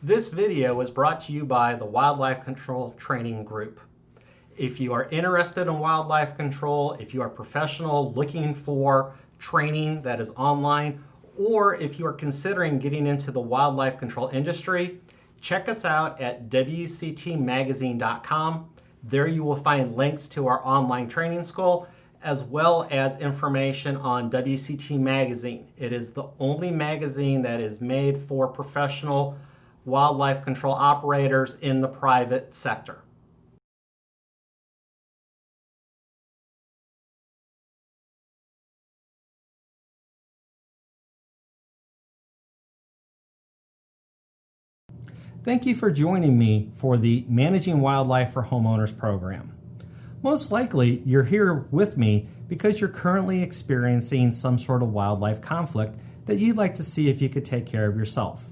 This video is brought to you by the Wildlife Control Training Group. If you are interested in wildlife control, if you are a professional looking for training that is online, or if you are considering getting into the wildlife control industry, check us out at WCTmagazine.com. There you will find links to our online training school, as well as information on WCT Magazine. It is the only magazine that is made for professional wildlife control operators in the private sector. Thank you for joining me for the Managing Wildlife for Homeowners program. Most likely, you're here with me because you're currently experiencing some sort of wildlife conflict that you'd like to see if you could take care of yourself.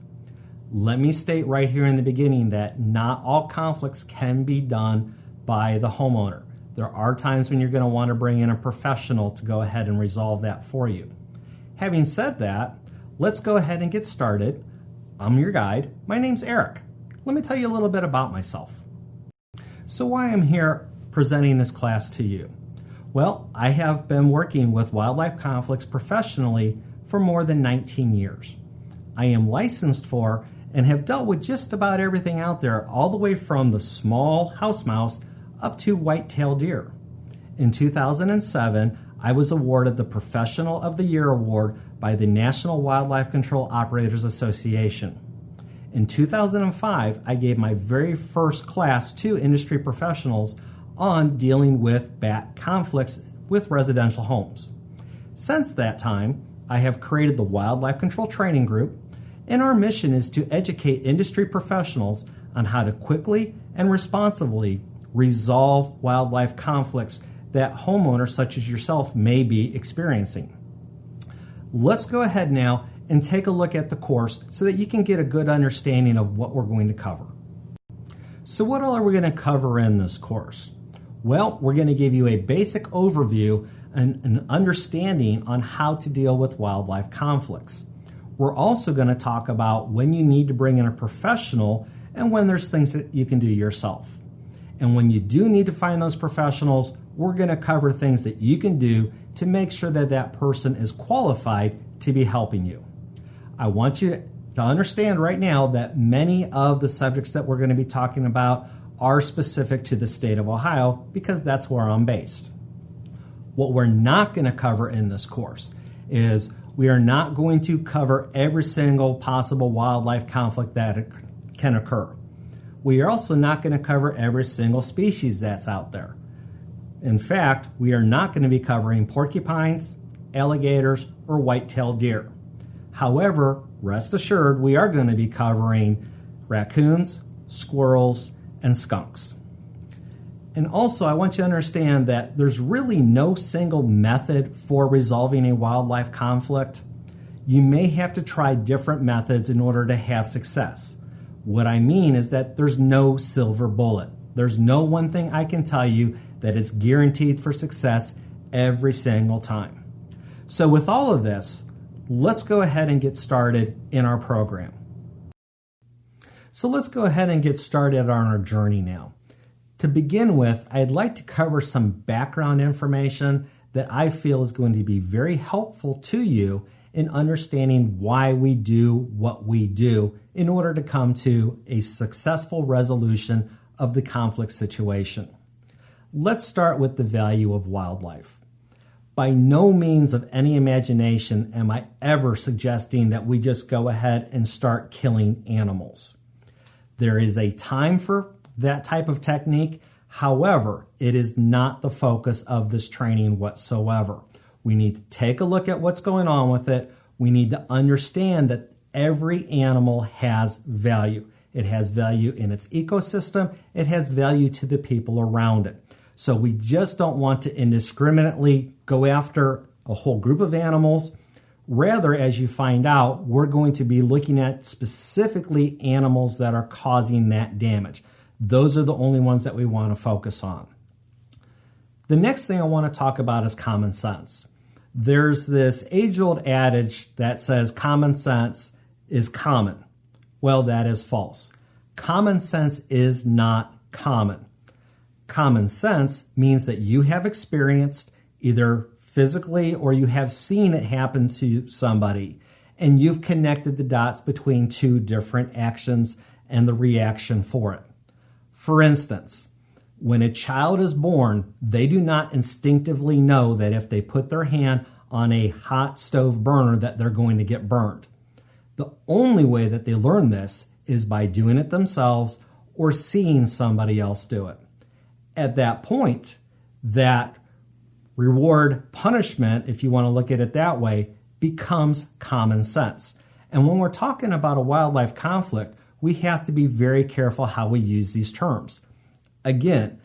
Let me state right here in the beginning that not all conflicts can be done by the homeowner. There are times when you're going to want to bring in a professional to go ahead and resolve that for you. Having said that, let's go ahead and get started. I'm your guide. My name's Eric. Let me tell you a little bit about myself. So why I'm here presenting this class to you? Well, I have been working with wildlife conflicts professionally for more than 19 years. I am licensed for and have dealt with just about everything out there, all the way from the small house mouse up to white-tailed deer. In 2007, I was awarded the Professional of the Year Award by the National Wildlife Control Operators Association. In 2005, I gave my very first class to industry professionals on dealing with bat conflicts with residential homes. Since that time, I have created the Wildlife Control Training Group, and our mission is to educate industry professionals on how to quickly and responsibly resolve wildlife conflicts that homeowners such as yourself may be experiencing. Let's go ahead now and take a look at the course so that you can get a good understanding of what we're going to cover. So what all are we going to cover in this course? Well, we're going to give you a basic overview and an understanding on how to deal with wildlife conflicts. We're also going to talk about when you need to bring in a professional and when there's things that you can do yourself. And when you do need to find those professionals, we're going to cover things that you can do to make sure that that person is qualified to be helping you. I want you to understand right now that many of the subjects that we're going to be talking about are specific to the state of Ohio because that's where I'm based. What we're not going to cover in this course is we are not going to cover every single possible wildlife conflict that can occur. We are also not going to cover every single species that's out there. In fact, we are not going to be covering porcupines, alligators, or white-tailed deer. However, rest assured, we are going to be covering raccoons, squirrels, and skunks. And also, I want you to understand that there's really no single method for resolving a wildlife conflict. You may have to try different methods in order to have success. What I mean is that there's no silver bullet. There's no one thing I can tell you that is guaranteed for success every single time. So with all of this, let's go ahead and get started in our program. So let's go ahead and get started on our journey now. To begin with, I'd like to cover some background information that I feel is going to be very helpful to you in understanding why we do what we do in order to come to a successful resolution of the conflict situation. Let's start with the value of wildlife. By no means of any imagination am I ever suggesting that we just go ahead and start killing animals. There is a time for that type of technique. However, it is not the focus of this training whatsoever. We need to take a look at what's going on with it. We need to understand that every animal has value. It has value in its ecosystem. It has value to the people around it. So we just don't want to indiscriminately go after a whole group of animals. Rather, as you find out, we're going to be looking at specifically animals that are causing that damage. Those are the only ones that we want to focus on. The next thing I want to talk about is common sense. There's this age-old adage that says common sense is common. Well, that is false. Common sense is not common. Common sense means that you have experienced either physically or you have seen it happen to somebody, and you've connected the dots between two different actions and the reaction for it. For instance, when a child is born, they do not instinctively know that if they put their hand on a hot stove burner that they're going to get burned. The only way that they learn this is by doing it themselves or seeing somebody else do it. At that point, that reward punishment, if you want to look at it that way, becomes common sense. And when we're talking about a wildlife conflict, we have to be very careful how we use these terms. Again,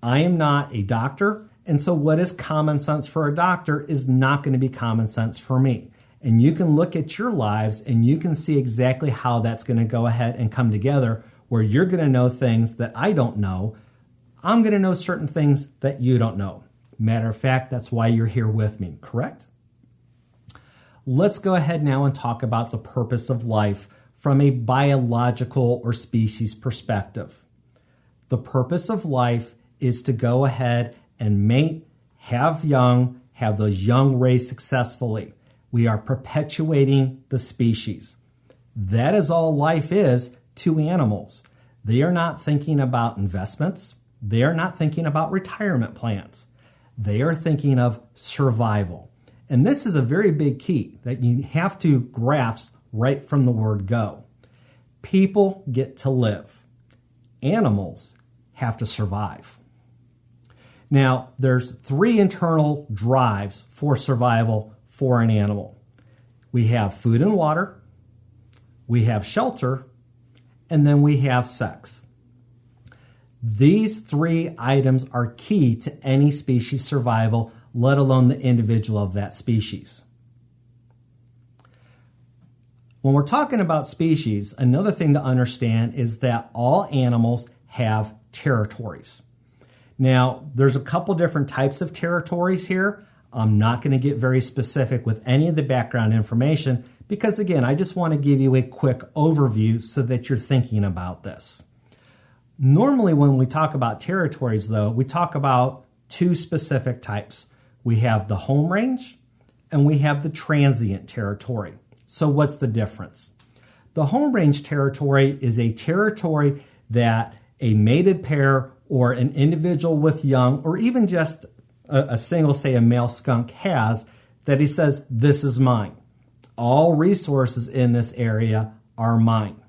I am not a doctor, and so what is common sense for a doctor is not going to be common sense for me. And you can look at your lives and you can see exactly how that's going to go ahead and come together, where you're going to know things that I don't know. I'm going to know certain things that you don't know. Matter of fact, that's why you're here with me, correct? Let's go ahead now and talk about the purpose of life from a biological or species perspective. The purpose of life is to go ahead and mate, have young, have those young raised successfully. We are perpetuating the species. That is all life is to animals. They are not thinking about investments. They are not thinking about retirement plans. They are thinking of survival. And this is a very big key that you have to grasp right from the word go. People get to live. Animals have to survive. Now, there's 3 internal drives for survival for an animal. We have food and water, we have shelter, and then we have sex. These 3 items are key to any species survival, let alone the individual of that species. When we're talking about species, another thing to understand is that all animals have territories. Now, there's a couple different types of territories here. I'm not going to get very specific with any of the background information because, again, I just want to give you a quick overview so that you're thinking about this. Normally, when we talk about territories, though, we talk about 2 specific types. We have the home range and we have the transient territory. So what's the difference? The home range territory is a territory that a mated pair or an individual with young, or even just a single, say a male skunk has, that he says, this is mine. All resources in this area are mine.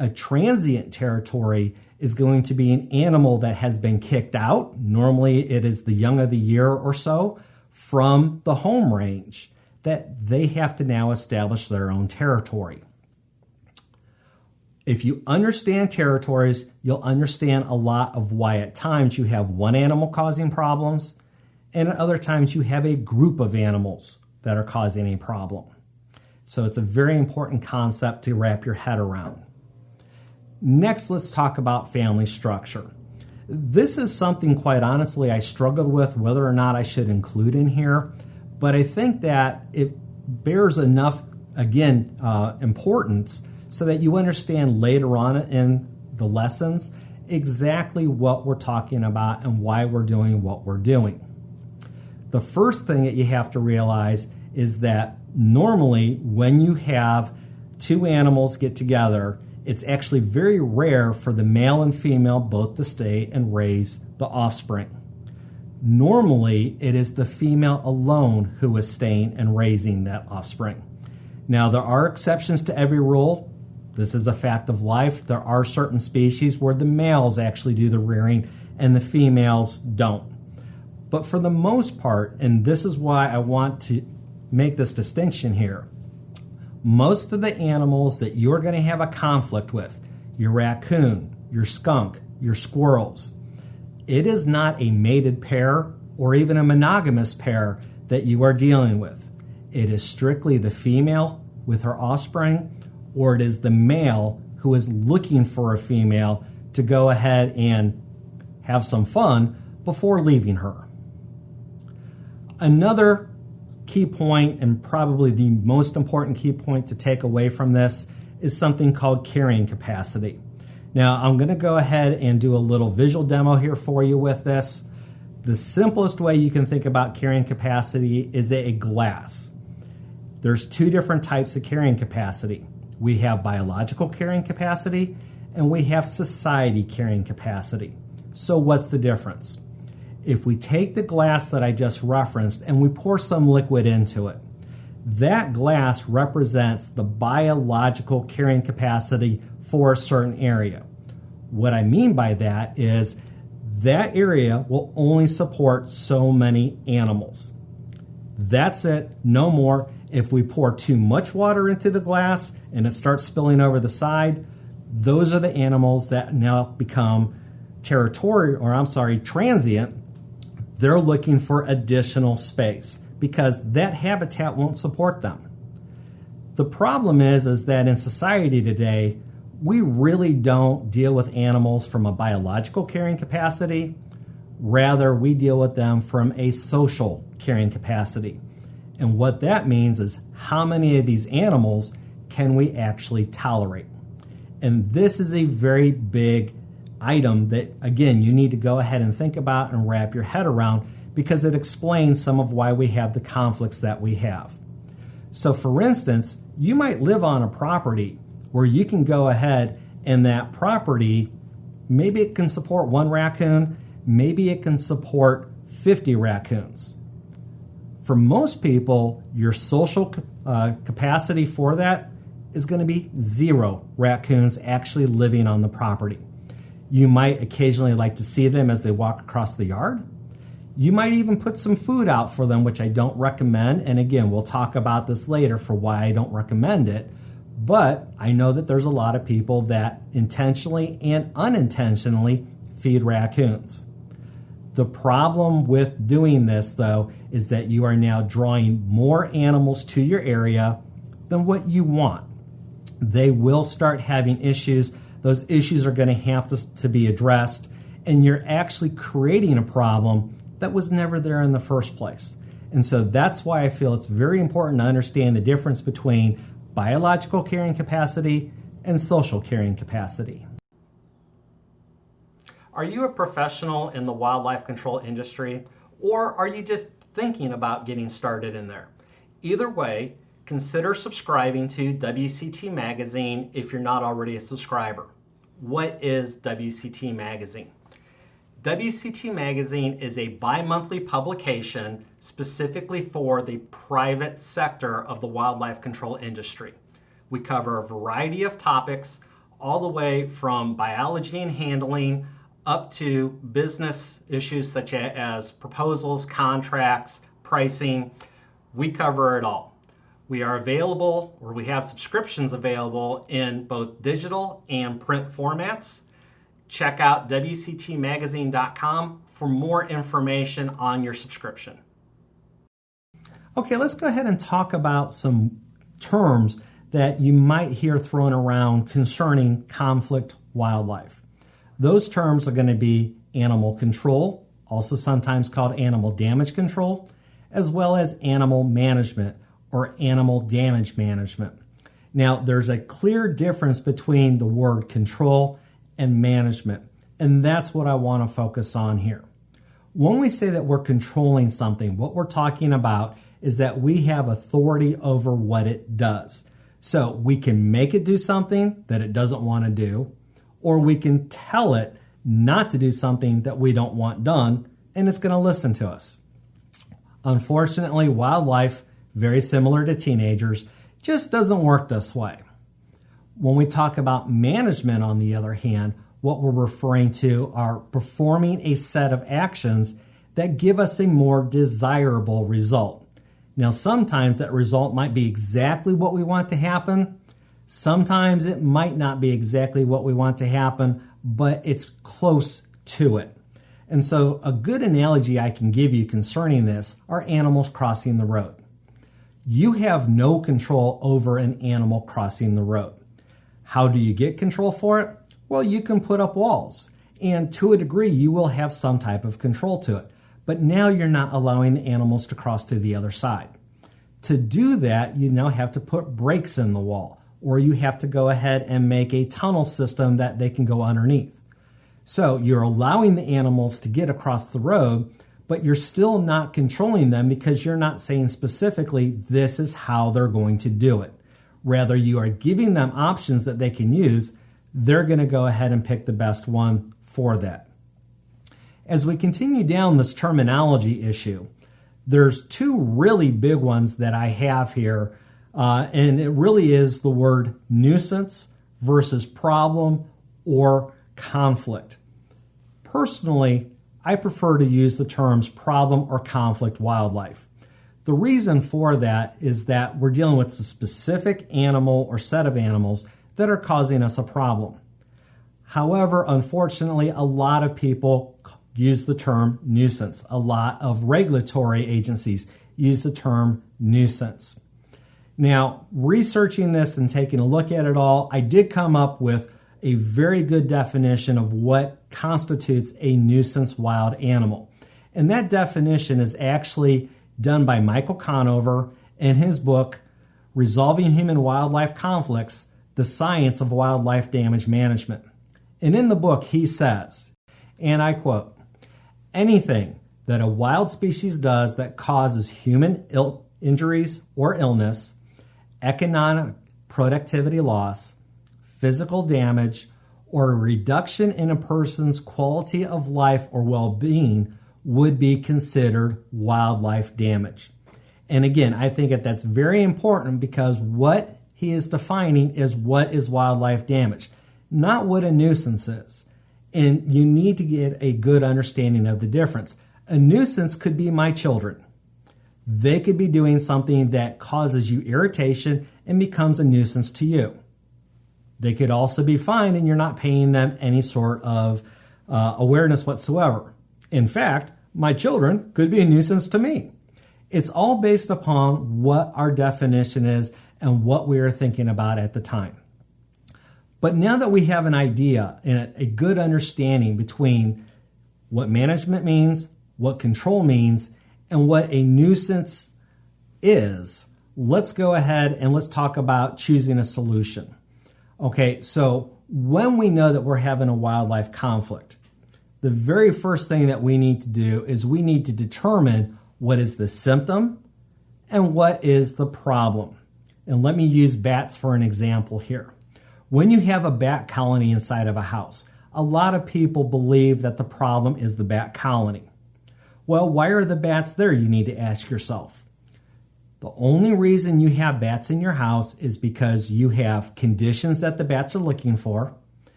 A transient territory is going to be an animal that has been kicked out. Normally it is the young of the year or so from the home range that they have to now establish their own territory. If you understand territories, you'll understand a lot of why at times you have one animal causing problems and at other times you have a group of animals that are causing a problem. So it's a very important concept to wrap your head around. Next, let's talk about family structure. This is something, quite honestly, I struggled with whether or not I should include in here, but I think that it bears enough, importance so that you understand later on in the lessons exactly what we're talking about and why we're doing what we're doing. The first thing that you have to realize is that normally when you have 2 animals get together, it's actually very rare for the male and female both to stay and raise the offspring. Normally, it is the female alone who is staying and raising that offspring. Now, there are exceptions to every rule. This is a fact of life. There are certain species where the males actually do the rearing and the females don't. But for the most part, and this is why I want to make this distinction here, most of the animals that you're going to have a conflict with, your raccoon, your skunk, your squirrels, it is not a mated pair or even a monogamous pair that you are dealing with. It is strictly the female with her offspring, or it is the male who is looking for a female to go ahead and have some fun before leaving her. Another key point, and probably the most important key point to take away from this, is something called carrying capacity. Now, I'm going to go ahead and do a little visual demo here for you with this. The simplest way you can think about carrying capacity is a glass. There's two different types of carrying capacity. We have biological carrying capacity and we have society carrying capacity. So what's the difference? If we take the glass that I just referenced and we pour some liquid into it, that glass represents the biological carrying capacity for a certain area. What I mean by that is that area will only support so many animals. That's it, no more. If we pour too much water into the glass and it starts spilling over the side, those are the animals that now become transient. They're looking for additional space because that habitat won't support them. The problem is that in society today, we really don't deal with animals from a biological carrying capacity. Rather, we deal with them from a social carrying capacity. And what that means is how many of these animals can we actually tolerate? And this is a very big item that, again, you need to go ahead and think about and wrap your head around because it explains some of why we have the conflicts that we have. So for instance, you might live on a property where you can go ahead and that property, maybe it can support one raccoon, maybe it can support 50 raccoons. For most people, your social capacity for that is going to be 0 raccoons actually living on the property. You might occasionally like to see them as they walk across the yard. You might even put some food out for them, which I don't recommend. And again, we'll talk about this later for why I don't recommend it. But I know that there's a lot of people that intentionally and unintentionally feed raccoons. The problem with doing this, though, is that you are now drawing more animals to your area than what you want. They will start having issues. Those issues are going to have to be addressed, and you're actually creating a problem that was never there in the first place. And so that's why I feel it's very important to understand the difference between biological carrying capacity and social carrying capacity. Are you a professional in the wildlife control industry, or are you just thinking about getting started in there? Either way, consider subscribing to WCT Magazine if you're not already a subscriber. What is WCT Magazine? WCT Magazine is a bi-monthly publication specifically for the private sector of the wildlife control industry. We cover a variety of topics, all the way from biology and handling up to business issues such as proposals, contracts, pricing. We cover it all. We are available, or we have subscriptions available in both digital and print formats. Check out WCTmagazine.com for more information on your subscription. Okay, let's go ahead and talk about some terms that you might hear thrown around concerning conflict wildlife. Those terms are going to be animal control, also sometimes called animal damage control, as well as animal management or animal damage management. Now, there's a clear difference between the word control and management, and that's what I want to focus on here. When we say that we're controlling something, what we're talking about is that we have authority over what it does. So we can make it do something that it doesn't want to do, or we can tell it not to do something that we don't want done, and it's going to listen to us. Unfortunately, wildlife, very similar to teenagers, just doesn't work this way. When we talk about management, on the other hand, what we're referring to are performing a set of actions that give us a more desirable result. Now, sometimes that result might be exactly what we want to happen. Sometimes it might not be exactly what we want to happen, but it's close to it. And so a good analogy I can give you concerning this are animals crossing the road. You have no control over an animal crossing the road. How do you get control for it? Well, you can put up walls, and to a degree you will have some type of control to it. But now you're not allowing the animals to cross to the other side. To do that, you now have to put brakes in the wall. or you have to go ahead and make a tunnel system that they can go underneath. So you're allowing the animals to get across the road, but you're still not controlling them because you're not saying specifically this is how they're going to do it. Rather, you are giving them options that they can use. They're going to go ahead and pick the best one for that. As we continue down this terminology issue, there's two really big ones that I have here, and it really is the word nuisance versus problem or conflict. Personally, I prefer to use the terms problem or conflict wildlife. The reason for that is that we're dealing with a specific animal or set of animals that are causing us a problem. However, unfortunately, a lot of people use the term nuisance. A lot of regulatory agencies use the term nuisance. Now, researching this and taking a look at it all, I did come up with a very good definition of what constitutes a nuisance wild animal. And that definition is actually done by Michael Conover in his book, Resolving Human-Wildlife Conflicts, The Science of Wildlife Damage Management. And in the book, he says, and I quote, "Anything that a wild species does that causes human injuries or illness, economic productivity loss, physical damage, or a reduction in a person's quality of life or well-being would be considered wildlife damage." And again, I think that that's very important because what he is defining is what is wildlife damage, not what a nuisance is. And you need to get a good understanding of the difference. A nuisance could be my children. They could be doing something that causes you irritation and becomes a nuisance to you. They could also be fine and you're not paying them any sort of awareness whatsoever. In fact, my children could be a nuisance to me. It's all based upon what our definition is and what we are thinking about at the time. But now that we have an idea and a good understanding between what management means, what control means, and what a nuisance is, let's go ahead and let's talk about choosing a solution. Okay, so when we know that we're having a wildlife conflict, the very first thing that we need to do is we need to determine what is the symptom and what is the problem. And let me use bats for an example here. When you have a bat colony inside of a house, a lot of people believe that the problem is the bat colony. Well, why are the bats there, you need to ask yourself. The only reason you have bats in your house is because you have conditions that the bats are looking for,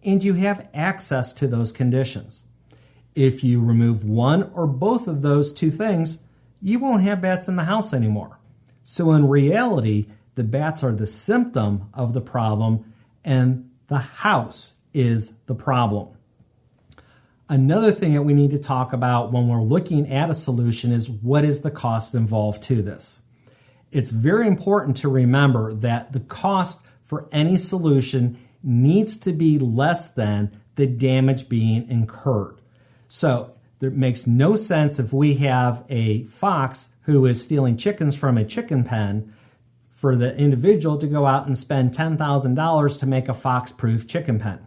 and you have access to those conditions. If you remove one or both of those two things, you won't have bats in the house anymore. So in reality, the bats are the symptom of the problem, and the house is the problem. Another thing that we need to talk about when we're looking at a solution is what is the cost involved to this. It's very important to remember that the cost for any solution needs to be less than the damage being incurred. So it makes no sense if we have a fox who is stealing chickens from a chicken pen for the individual to go out and spend $10,000 to make a fox-proof chicken pen.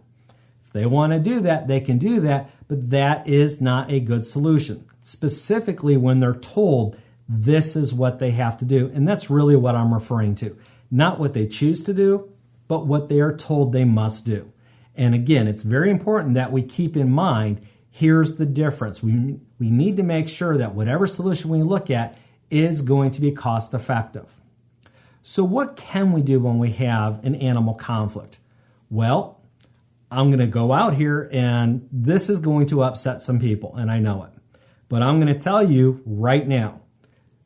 If they want to do that, they can do that, but that is not a good solution, specifically when they're told this is what they have to do. And that's really what I'm referring to. Not what they choose to do, but what they are told they must do. And again, it's very important that we keep in mind, here's the difference. We need to make sure that whatever solution we look at is going to be cost effective. So what can we do when we have an animal conflict? Well, I'm going to go out here and this is going to upset some people, and I know it. But I'm going to tell you right now,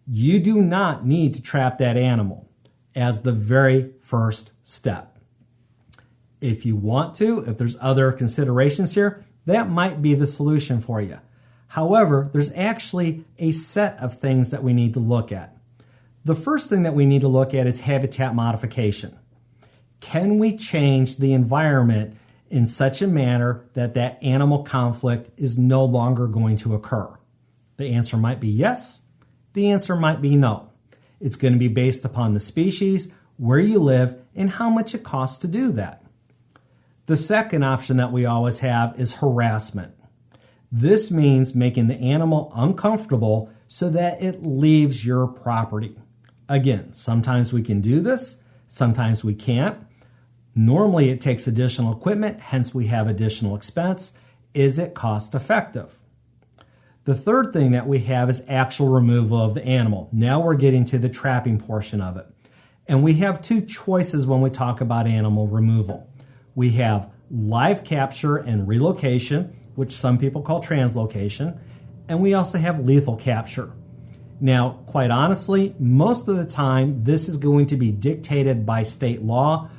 you do not need to trap that animal as the very first step. If you want to, if there's other considerations here, that might be the solution for you. However, there's actually a set of things that we need to look at. The first thing that we need to look at is habitat modification. Can we change the environment in such a manner that that animal conflict is no longer going to occur? The answer might be yes. The answer might be no. It's going to be based upon the species, where you live, and how much it costs to do that. The second option that we always have is harassment. This means making the animal uncomfortable so that it leaves your property. Again, sometimes we can do this, sometimes we can't. Normally it takes additional equipment, hence we have additional expense. Is it cost effective? The third thing that we have is actual removal of the animal. Now we're getting to the trapping portion of it. And we have two choices when we talk about animal removal. We have live capture and relocation, which some people call translocation, and we also have lethal capture. Now, quite honestly, most of the time, this is going to be dictated by state law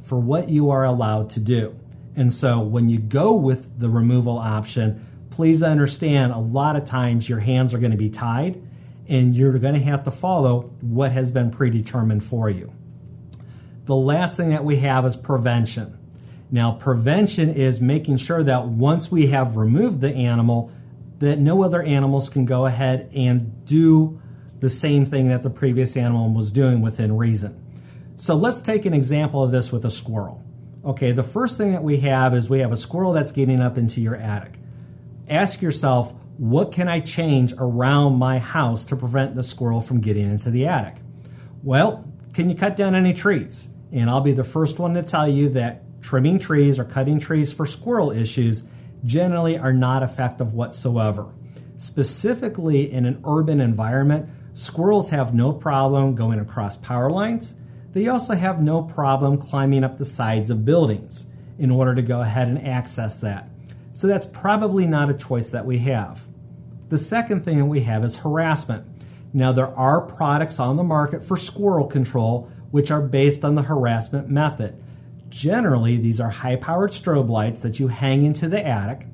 for what you are allowed to do. And so when you go with the removal option, please understand a lot of times your hands are going to be tied and you're going to have to follow what has been predetermined for you. The last thing that we have is prevention. Now, prevention is making sure that once we have removed the animal, that no other animals can go ahead and do the same thing that the previous animal was doing within reason. So let's take an example of this with a squirrel. Okay, the first thing that we have is we have a squirrel that's getting up into your attic. Ask yourself, what can I change around my house to prevent the squirrel from getting into the attic? Well, can you cut down any trees? And I'll be the first one to tell you that trimming trees or cutting trees for squirrel issues generally are not effective whatsoever. Specifically in an urban environment, squirrels have no problem going across power lines. They also have no problem climbing up the sides of buildings in order to go ahead and access that. So that's probably not a choice that we have. The second thing that we have is harassment. Now, there are products on the market for squirrel control which are based on the harassment method. Generally, these are high-powered strobe lights that you hang into the attic,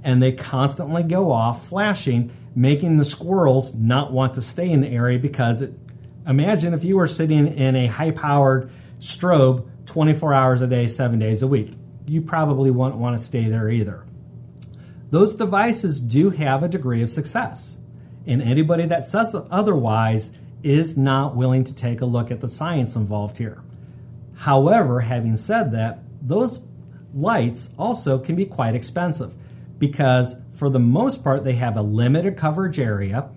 and they constantly go off flashing, making the squirrels not want to stay in the area because imagine if you were sitting in a high-powered strobe 24 hours a day, 7 days a week. You probably won't want to stay there either. Those devices do have a degree of success, and anybody that says otherwise is not willing to take a look at the science involved here. However, having said that, those lights also can be quite expensive because for the most part they have a limited coverage area.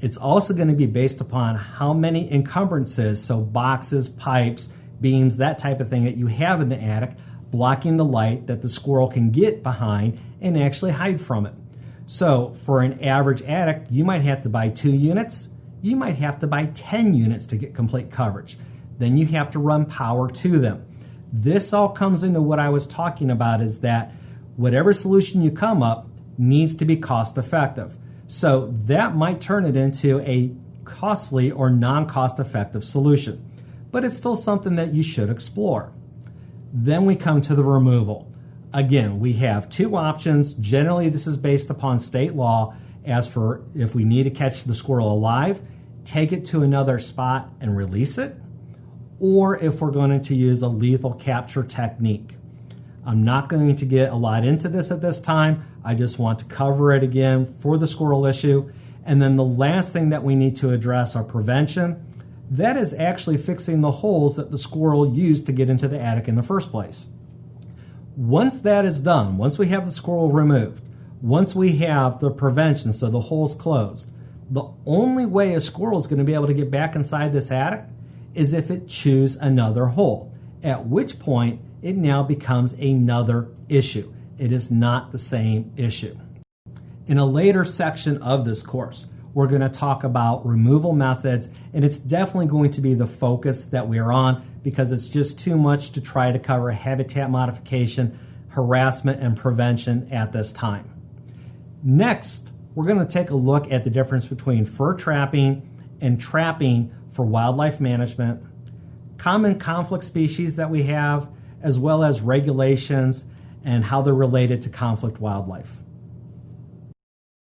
It's also going to be based upon how many encumbrances, so boxes, pipes, beams, that type of thing that you have in the attic, blocking the light that the squirrel can get behind and actually hide from it. So for an average attic, you might have to buy 2 units. You might have to buy 10 units to get complete coverage. Then you have to run power to them. This all comes into what I was talking about, is that whatever solution you come up needs to be cost effective. So that might turn it into a costly or non-cost effective solution, but it's still something that you should explore. Then we come to the removal. Again, we have 2 options. Generally, this is based upon state law. As for if we need to catch the squirrel alive, take it to another spot and release it, or if we're going to use a lethal capture technique. I'm not going to get a lot into this at this time. I just want to cover it again for the squirrel issue. And then the last thing that we need to address are prevention. That is actually fixing the holes that the squirrel used to get into the attic in the first place. Once that is done, once we have the squirrel removed, once we have the prevention, so the holes closed, the only way a squirrel is going to be able to get back inside this attic is if it chews another hole, at which point it now becomes another issue. It is not the same issue. In a later section of this course, we're going to talk about removal methods, and it's definitely going to be the focus that we are on because it's just too much to try to cover habitat modification, harassment, and prevention at this time. Next, we're going to take a look at the difference between fur trapping and trapping for wildlife management, common conflict species that we have, as well as regulations and how they're related to conflict wildlife.